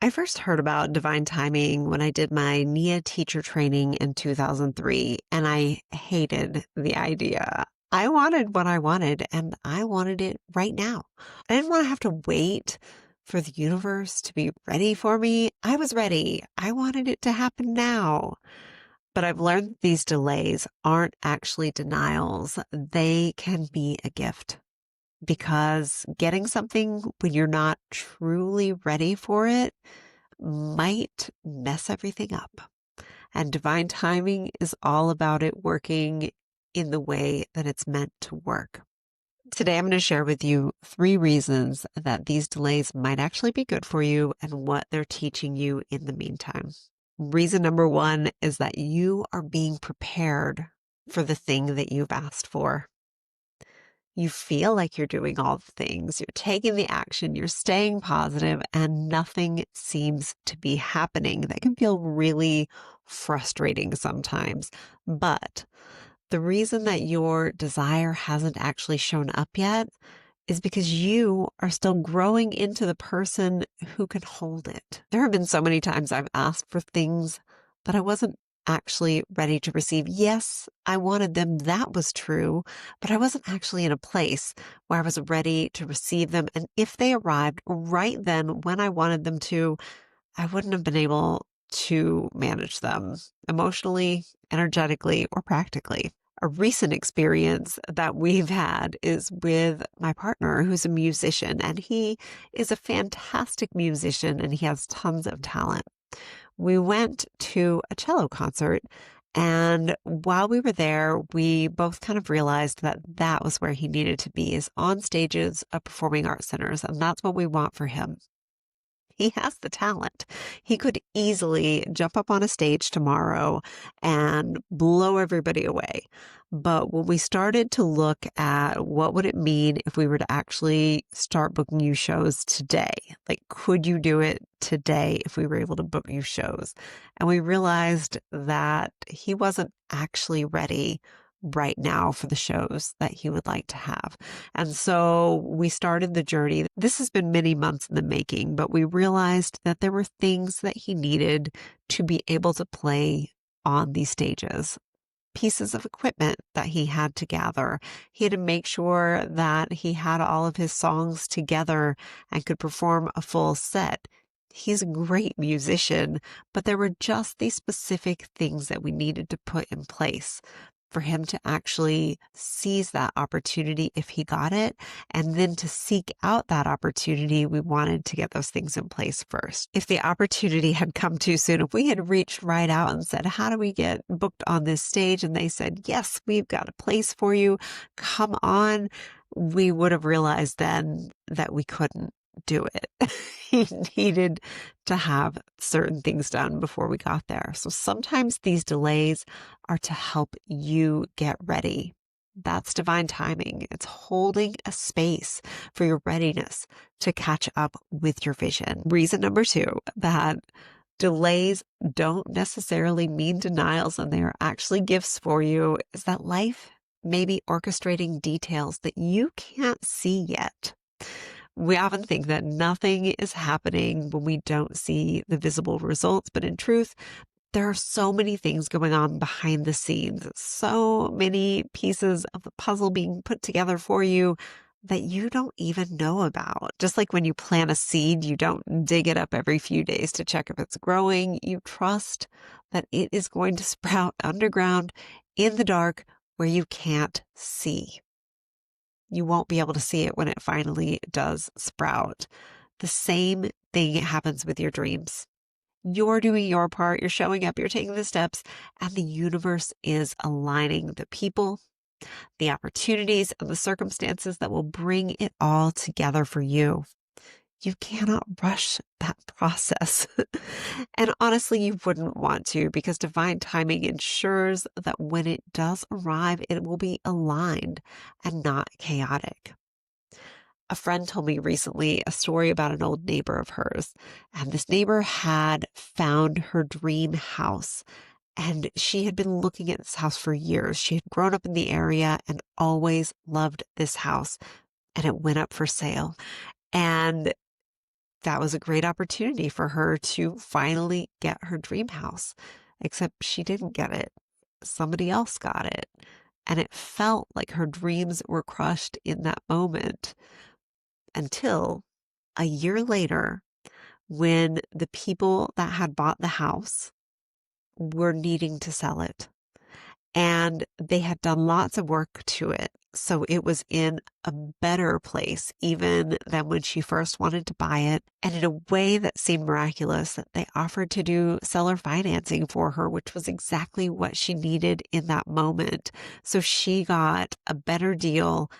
I first heard about divine timing when I did my NIA teacher training in 2003, and I hated the idea. I wanted what I wanted, and I wanted it right now. I didn't want to have to wait for the universe to be ready for me. I was ready. I wanted it to happen now. But I've learned that these delays aren't actually denials. They can be a gift because getting something when you're not truly ready for it might mess everything up. And divine timing is all about it working in the way that it's meant to work. Today, I'm going to share with you 3 reasons that these delays might actually be good for you and what they're teaching you in the meantime. Reason number 1 is that you are being prepared for the thing that you've asked for. You feel like you're doing all the things, you're taking the action, you're staying positive, and nothing seems to be happening. That can feel really frustrating sometimes. But the reason that your desire hasn't actually shown up yet is because you are still growing into the person who can hold it. There have been so many times I've asked for things that I wasn't actually ready to receive. Yes, I wanted them. That was true, but I wasn't actually in a place where I was ready to receive them. And if they arrived right then when I wanted them to, I wouldn't have been able to manage them emotionally, energetically, or practically. A recent experience that we've had is with my partner, who's a musician, and he is a fantastic musician and he has tons of talent. We went to a cello concert, and while we were there, we both kind of realized that that was where he needed to be, is on stages of performing arts centers, and that's what we want for him. He has the talent. He could easily jump up on a stage tomorrow and blow everybody away. But when we started to look at what would it mean if we were to actually start booking you shows today, like could you do it today if we were able to book you shows? And we realized that he wasn't actually ready right now for the shows that he would like to have. And so we started the journey. This has been many months in the making, but we realized that there were things that he needed to be able to play on these stages. Pieces of equipment that he had to gather. He had to make sure that he had all of his songs together and could perform a full set. He's a great musician, but there were just these specific things that we needed to put in place for him to actually seize that opportunity if he got it. And then to seek out that opportunity, we wanted to get those things in place first. If the opportunity had come too soon, if we had reached right out and said, how do we get booked on this stage? And they said, yes, we've got a place for you. Come on. We would have realized then that we couldn't do it. He needed to have certain things done before we got there. So sometimes these delays are to help you get ready. That's divine timing. It's holding a space for your readiness to catch up with your vision. Reason number 2, that delays don't necessarily mean denials and they are actually gifts for you, is that life may be orchestrating details that you can't see yet. We often think that nothing is happening when we don't see the visible results, but in truth, there are so many things going on behind the scenes, so many pieces of the puzzle being put together for you that you don't even know about. Just like when you plant a seed, you don't dig it up every few days to check if it's growing. You trust that it is going to sprout underground in the dark where you can't see. You won't be able to see it when it finally does sprout. The same thing happens with your dreams. You're doing your part, you're showing up, you're taking the steps, and the universe is aligning the people, the opportunities, and the circumstances that will bring it all together for you. You cannot rush that process. And honestly, you wouldn't want to, because divine timing ensures that when it does arrive, it will be aligned and not chaotic. A friend told me recently a story about an old neighbor of hers, and this neighbor had found her dream house. And she had been looking at this house for years. She had grown up in the area and always loved this house, and it went up for sale. And that was a great opportunity for her to finally get her dream house, except she didn't get it. Somebody else got it. And it felt like her dreams were crushed in that moment until a year later, when the people that had bought the house were needing to sell it. And they had done lots of work to it. So it was in a better place even than when she first wanted to buy it. And in a way that seemed miraculous, that they offered to do seller financing for her, which was exactly what she needed in that moment. So she got a better deal,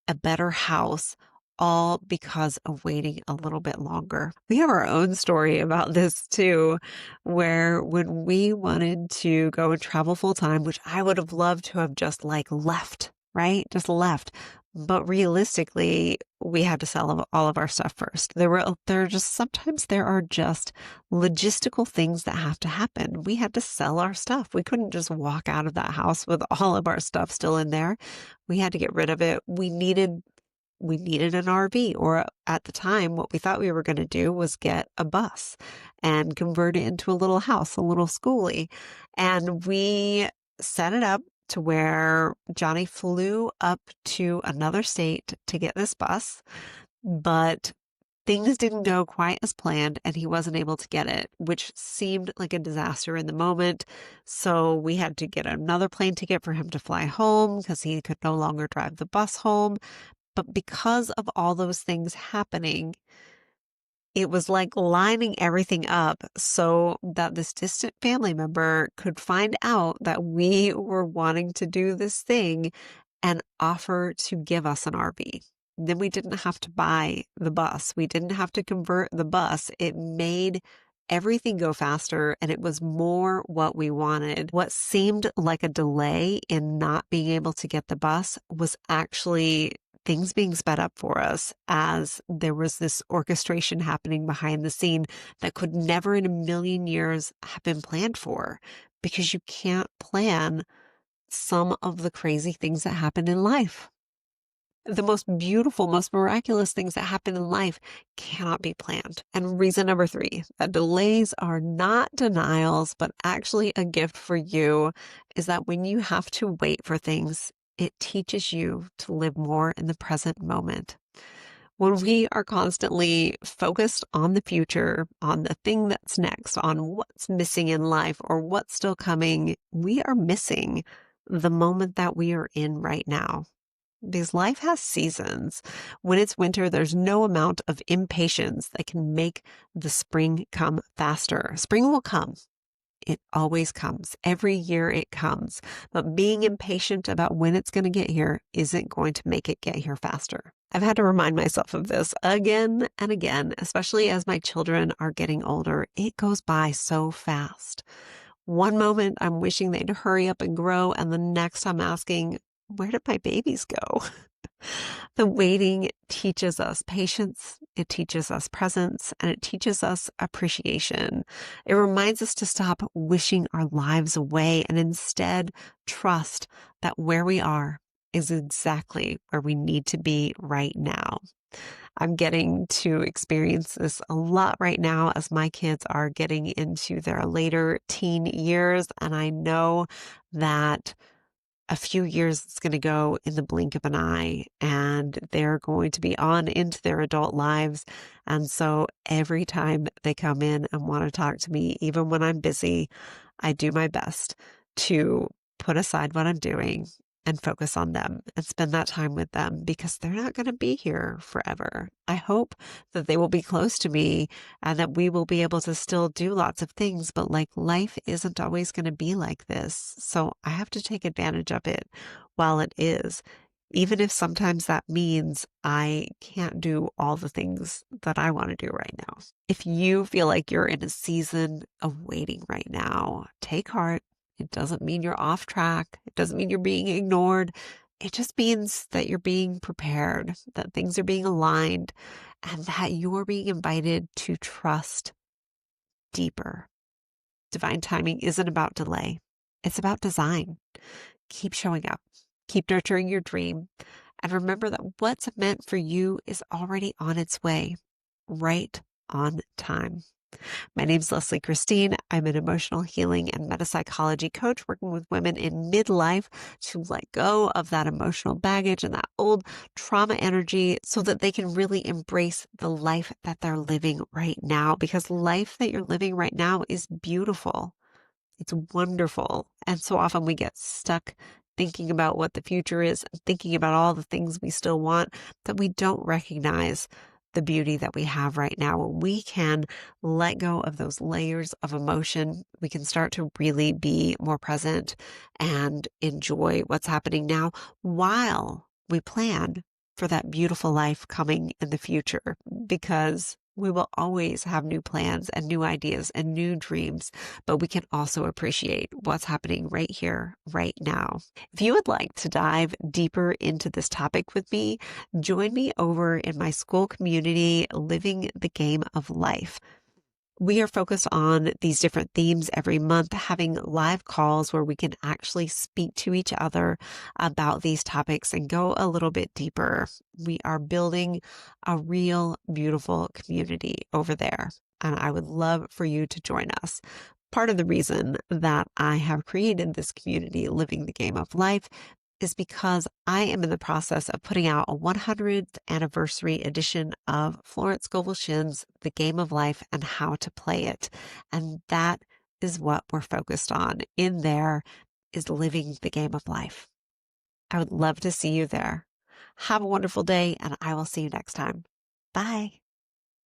a better house, all because of waiting a little bit longer. We have our own story about this too, where when we wanted to go and travel full time, which I would have loved to have just like left, right? Just left. But realistically, we had to sell all of our stuff first. Sometimes there are just logistical things that have to happen. We had to sell our stuff. We couldn't just walk out of that house with all of our stuff still in there. We had to get rid of it. We needed an RV, or at the time, what we thought we were going to do was get a bus and convert it into a little house, a little schoolie. And we set it up to where Johnny flew up to another state to get this bus, but things didn't go quite as planned and he wasn't able to get it, which seemed like a disaster in the moment. So we had to get another plane ticket for him to fly home because he could no longer drive the bus home. But because of all those things happening, it was like lining everything up so that this distant family member could find out that we were wanting to do this thing and offer to give us an RV. Then we didn't have to buy the bus. We didn't have to convert the bus. It made everything go faster, and it was more what we wanted. What seemed like a delay in not being able to get the bus was actually things being sped up for us, as there was this orchestration happening behind the scene that could never in a million years have been planned for, because you can't plan some of the crazy things that happen in life. The most beautiful, most miraculous things that happen in life cannot be planned. And reason number 3, that delays are not denials, but actually a gift for you, is that when you have to wait for things, it teaches you to live more in the present moment. When we are constantly focused on the future, on the thing that's next, on what's missing in life or what's still coming, we are missing the moment that we are in right now. Because life has seasons. When it's winter, there's no amount of impatience that can make the spring come faster. Spring will come. It always comes. Every year it comes. But being impatient about when it's going to get here isn't going to make it get here faster. I've had to remind myself of this again and again, especially as my children are getting older. It goes by so fast. One moment I'm wishing they'd hurry up and grow, and the next I'm asking, where did my babies go? The waiting teaches us patience, it teaches us presence, and it teaches us appreciation. It reminds us to stop wishing our lives away and instead trust that where we are is exactly where we need to be right now. I'm getting to experience this a lot right now as my kids are getting into their later teen years, and I know that a few years it's going to go in the blink of an eye, and they're going to be on into their adult lives. And so every time they come in and want to talk to me, even when I'm busy, I do my best to put aside what I'm doing and focus on them and spend that time with them, because they're not going to be here forever. I hope that they will be close to me and that we will be able to still do lots of things, but like life isn't always going to be like this. So I have to take advantage of it while it is, even if sometimes that means I can't do all the things that I want to do right now. If you feel like you're in a season of waiting right now, take heart. It doesn't mean you're off track. It doesn't mean you're being ignored. It just means that you're being prepared, that things are being aligned, and that you're being invited to trust deeper. Divine timing isn't about delay. It's about design. Keep showing up. Keep nurturing your dream. And remember that what's meant for you is already on its way, right on time. My name's Lesley Christine. I'm an emotional healing and metapsychology coach working with women in midlife to let go of that emotional baggage and that old trauma energy so that they can really embrace the life that they're living right now. Because life that you're living right now is beautiful. It's wonderful. And so often we get stuck thinking about what the future is, thinking about all the things we still want, that we don't recognize the beauty that we have right now. When we can let go of those layers of emotion, we can start to really be more present and enjoy what's happening now while we plan for that beautiful life coming in the future, because we will always have new plans and new ideas and new dreams, but we can also appreciate what's happening right here, right now. If you would like to dive deeper into this topic with me, join me over in my school community, Living the Game of Life. We are focused on these different themes every month, having live calls where we can actually speak to each other about these topics and go a little bit deeper. We are building a real beautiful community over there, and I would love for you to join us. Part of the reason that I have created this community, Living the Game of Life, is because I am in the process of putting out a 100th anniversary edition of Florence Scovel Shin's The Game of Life and How to Play It. And that is what we're focused on. In there is living the game of life. I would love to see you there. Have a wonderful day, and I will see you next time. Bye.